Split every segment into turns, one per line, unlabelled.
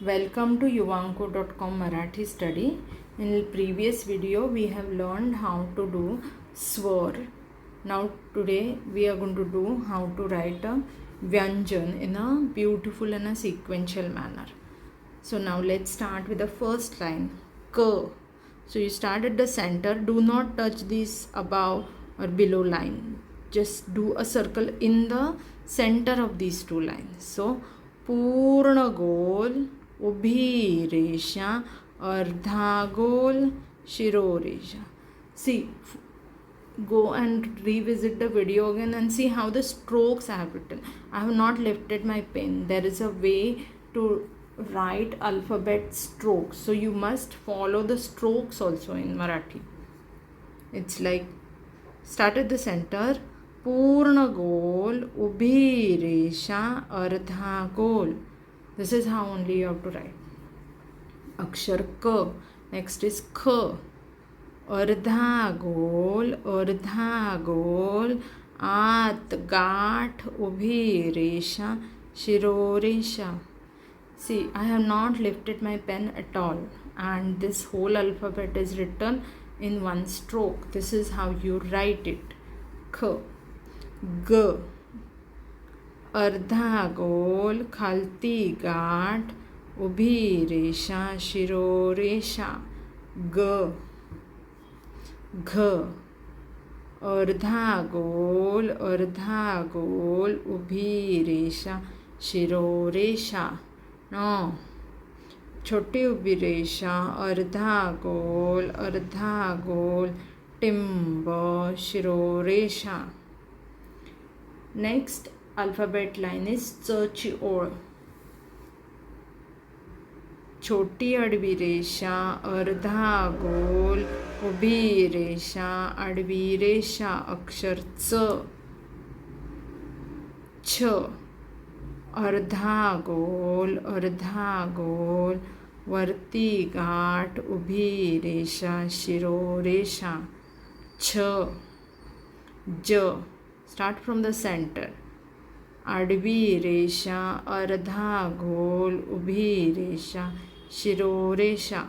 Welcome to yuvanko.com Marathi study. In the previous video we have learned how to do swar. Now today we are going to do how to write a vyanjan in a beautiful and a sequential manner. So now let's start with the first line, k. So you start at the center. Do not touch this above or below line. Just do a circle in the center of these two lines. So पूर्ण गोल उभी रेषा अर्धा गोल शिरोरेषा. See, go and revisit the video again and see how the strokes I have written. I have not lifted my pen. There is a way to write alphabet strokes, so you must follow the strokes also in Marathi. It's like start at the center, पूर्ण गोल उभी रेषा अर्धा गोल. This is how only you have to write. अक्षर क. Next is ख. अर्धा गोल आत गाठ उभी रेषा शिरोरेषा. See, I have not lifted my pen at all, and this whole alphabet is written in one stroke. This is how you write it. K. G. अर्धा गोल खालती गाठ उभी रेषा शिरोरेषा. ग. घ. अर्धा गोल उभी रेषा शिरोरेषा. न. छोटी उभी रेषा अर्धा गोल टिंब शिरोरेषा. Next alphabet line is च ची ओळ. छोटी आडवी रेषा अर्धा गोल उभी रेषा आडवी रेषा. अक्षर च. छ. अर्धा गोल वरती गाठ उभी रेषा शिरोरेषा. छ. ज. Start from the center. आडवी रेषा अर्धा गोल उभी रेषा शिरोरेषा.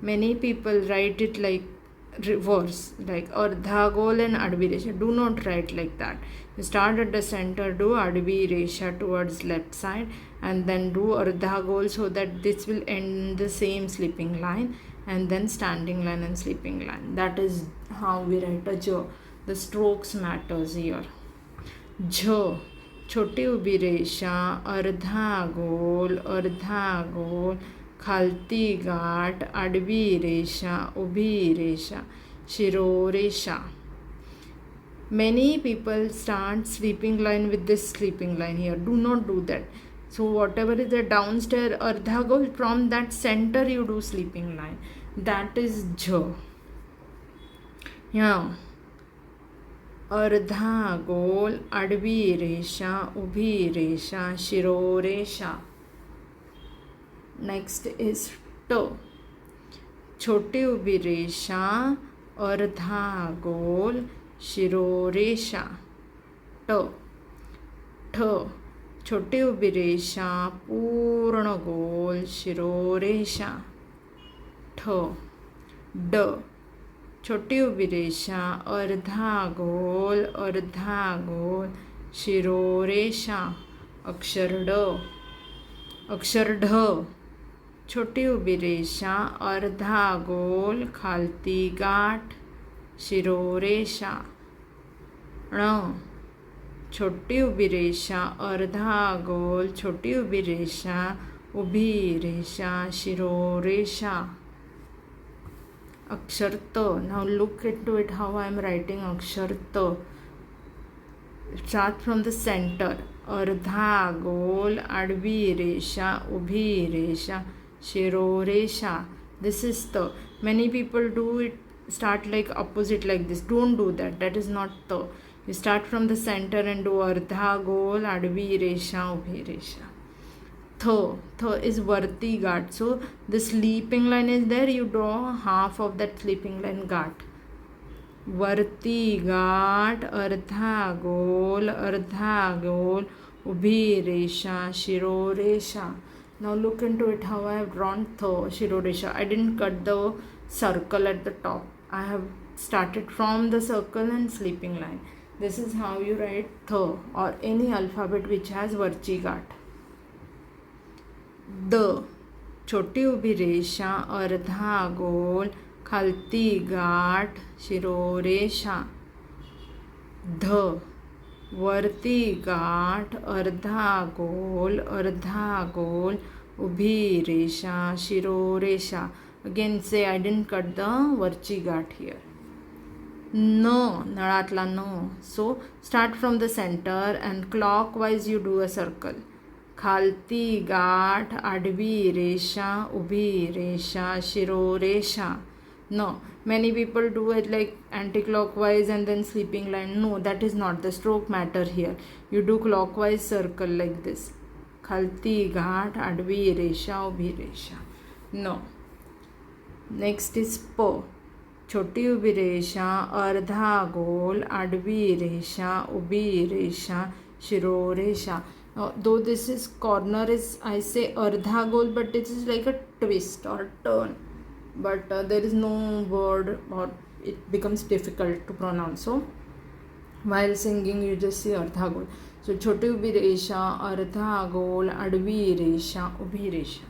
Many people write it like reverse, like अर्धा गोल and आडवी रेषा. Do not write like that. You start at the center, do आडवी रेषा towards left side, and then do अर्धा गोल so that this will end the same sleeping line, and then standing line and sleeping line. That is how we write a j. The strokes matters here. झ. छोटी उभी रेषा अर्धा गोल खालती गाठ आडवी रेषा उभी रेषा शिरोरेषा. Many people start sleeping line with this sleeping line here. Do not do that. So whatever is the downstairs ardha goal, from that center you do sleeping line. That is jh. Yeah. अर्धा गोल आडवी रेषा उभी रेषा शिरोरेषा. Next is ट. छोटी उभी रेषा अर्धा गोल शिरोरेषा. ट. ठ. छोटी उभी रेषा पूर्ण गोल शिरोरेषा. ठ. ड. छोटी उभी रेषा अर्धा गोल शिरोरेषा. अक्षर ड. अक्षर ढ. छोटी उभी रेषा अर्धा गोल खालती गाठ शिरोरेषा. ण. छोटी उभी रेषा अर्धा गोल छोटी उभी रेषा उभी रेषा शिरोरेषा. अक्षर त. Now look into it how I am writing अक्षर त. Start from the center. अर्धा गोल आडवी रेषा उभी रेषा शिरोरेषा. This is त. Many people do it start like opposite like this. Don't do that. That is not त. You start from the center and do अर्धा गोल आडवी रेषा उभी रेषा. th is varti ghat. So the sleeping line is there. You draw half of that sleeping line ghat. Varti ghat ardha gol उभी रेषा शिरो रेषा. Now look into it how I have drawn Shiroresha. I didn't cut the circle at the top. I have started from the circle and sleeping line. This is how you write or any alphabet which has Varchi Ghat. The, छोटी उभी रेषा, अर्धा गोल, खालती गाठ, शिरोरेषा. ध, वरती गाठ, अर्धा गोल, उभी रेषा, शिरोरेषा. Again say I didn't cut the वरची गाठ here. न, नळातला न. So start from the center and clockwise you do a circle. खालती गाठ, आडवी रेषा, उभी रेषा, शिरोरेषा. No, many people do it like anti-clockwise and then sleeping line. No, that is not the stroke matter here. You do clockwise circle like this. खालती गाठ, आडवी रेषा, उभी रेषा. No. Next is प, छोटी उभी रेषा, अर्धा गोल, आडवी रेषा, उभी रेषा, शिरोरेषा. Though this is corner is I say ardha goal, but it is like a twist or turn, but there is no word or it becomes difficult to pronounce. So while singing you just say ardha goal. So choti ubhi resha, ardha goal, advi resha, ubhi resha.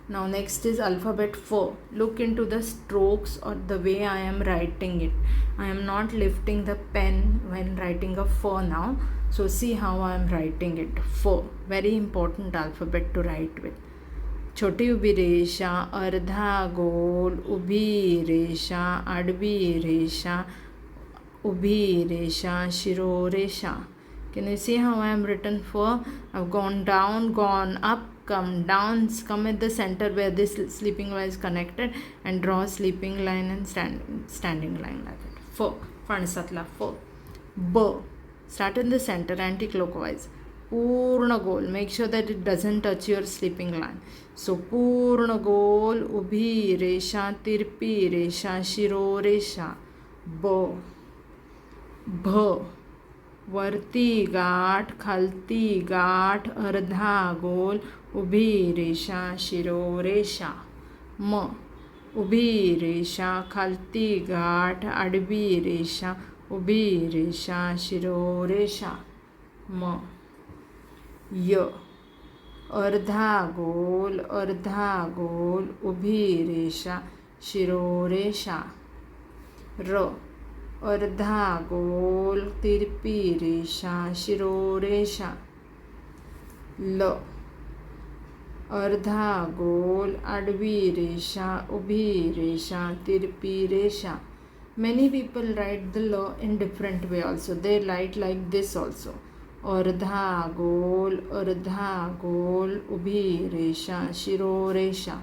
Now next is alphabet F. Look into the strokes or the way I am writing it. I am not lifting the pen when writing a F now. So see how I am writing it. F. Very important alphabet to write with. छोटी उभी रेषा, अर्धा गोल, उभी रेषा, आडवी रेषा, उभी रेषा, शिरोरेषा. Can you see how I am written for? I've gone down, gone up, come down, come at the center where this sleeping line is connected and draw a sleeping line and standing line like that. F. Fanisatla F. B. Start in the center anti-clockwise. Purna goal. Make sure that it doesn't touch your sleeping line. So Purna goal, ubhi resha, tirpi resha, shiro resha. B. B. वरती गाठ, खालती गाठ, अर्धा गोल, उभी रेषा, शिरोरेषा. म. उभी रेषा, खालती गाठ, आडवी रेषा, उभी रेषा, शिरोरेषा. म. य. अर्धा गोल, उभी रेषा, शिरोरेषा. र. अर्धा गोल, तिरपी रेषा, शिरोरेषा. ल. अर्धा गोल, आडवी रेषा, उभी रेषा, तिरपी रेषा. Many people write the ल in different way also. They write like this also. अर्धा गोल, उभी रेषा, शिरोरेषा.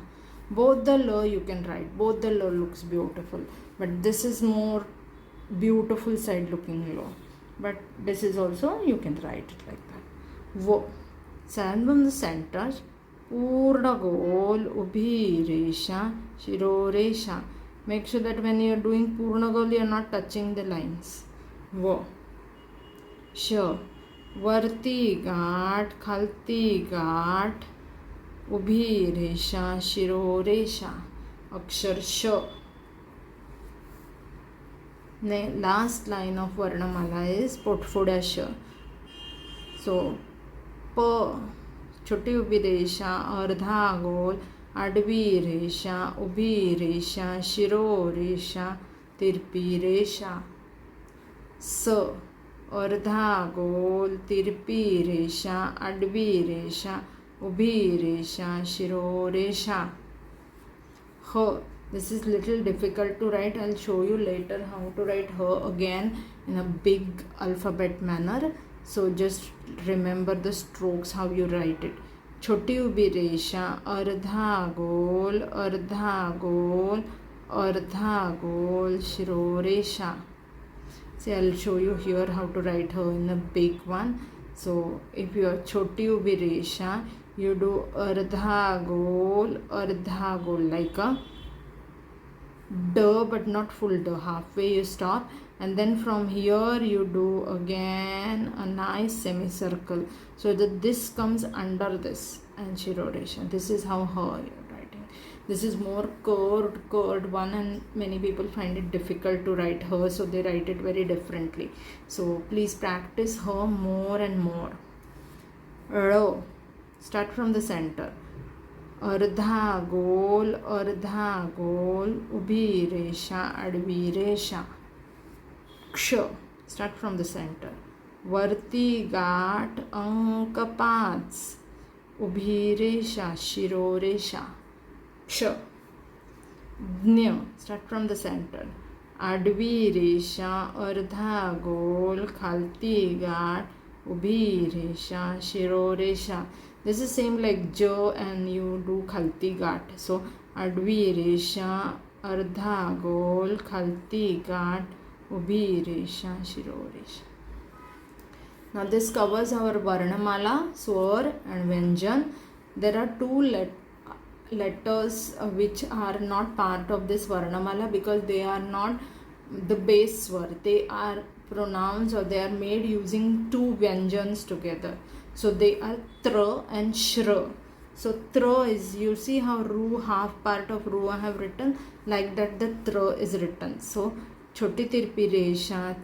Both the ल you can write. Both the ल looks beautiful. But this is more beautiful side looking low, but this is also you can write it like that. V. Stand from the center, purna goal, ubhi resha, shiro resha. Make sure that when you are doing purna goal you are not touching the lines. V. Sh. Varti ghat, khalti ghat, ubhi resha, shiro resha. Akshar sh. Last line of Varnamala is Potfoda sh. So P. छोटी उभी रेषा, अर्धा गोल, आडवी रेषा, उभी रेषा, शिरो रेषा, तिरपी रेषा. स. अर्धा गोल, तिरपी रेषा, आडवी रेषा, उभी रेषा, शिरो रेषा. ह. This is little difficult to write. I'll show you later how to write her again in a big alphabet manner. So just remember the strokes how you write it. छोटी उभी रेषा, अर्धा गोल, शिरो रेषा. See, I'll show you here how to write her in a big one. So if you are छोटी उभी रेषा, you do अर्धा गोल like a D, but not full D. Halfway you stop, and then from here you do again a nice semicircle so that this comes under this. and Shiroresha. This is how her you're writing. This is more curved one, and many people find it difficult to write her, so they write it very differently. So please practice her more and more. Ro. Start from the center. अर्धा गोल उभी रेषा आडवी रेषा. क्ष. Start from the center. वरती गाठ अंक 5 उभी रेषा शिरोरेषा. क्ष. ज्ञ. Start from the center. आडवी रेषा अर्धा गोल खालती गाठ उभी रेषा शिरोरेषा. This is same like j and you do khalti ghat. So advi resha ardha gol khalti ghat ubhi resha shiro resha. Now this covers our varnamala, swar and vyanjan. There are two letters which are not part of this varnamala because they are not the base swar. They are pronouns or they are made using two vyanjans together. So they are tra and shra. So tra is, you see how ru, half part of ru I have written, like that the tra is written. So choti tirpi resha,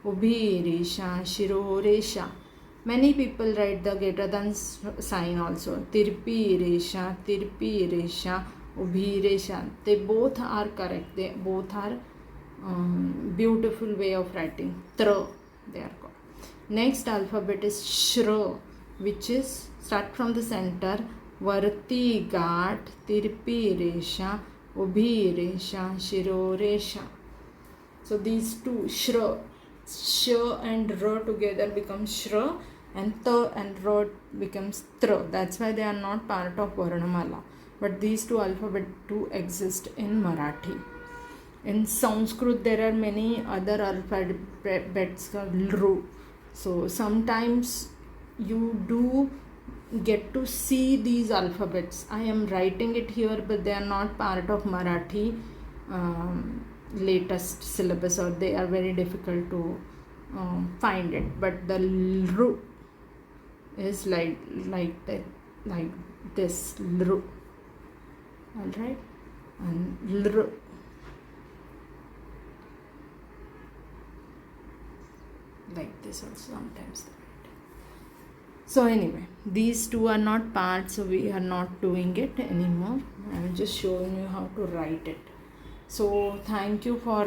ubhi resha, shiro resha. Many people write the greater than sign also. Tirpi resha, ubhi resha. They both are correct. They both are beautiful way of writing. Tra, they are called. Next alphabet is shra, which is start from the center. Varti ghat, tirpi resha, ubhi resha, shiro resha. So these two shra, sh and ra together becomes shra, and ta and ra becomes tra. That's why they are not part of Varnamala. But these two alphabets do exist in Marathi. In Sanskrit there are many other alphabets called ru. So sometimes you do get to see these alphabets. I am writing it here, but they are not part of Marathi latest syllabus, or they are very difficult to find it. But the ru is like this ru. All right, and lru. Like this also sometimes. So anyway, these two are not parts, so we are not doing it anymore. I am just showing you how to write it. So thank you for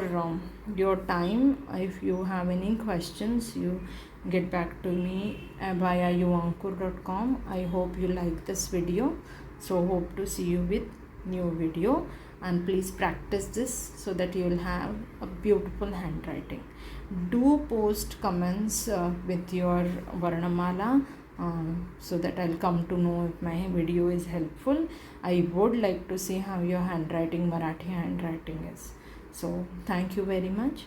your time. If you have any questions, you get back to me via yuvankur.com. I hope you like this video. So hope to see you with new video, and please practice this so that you will have a beautiful handwriting. Do post comments with your Varnamala so that I'll come to know if my video is helpful. I would like to see how your handwriting, Marathi handwriting is. So thank you very much.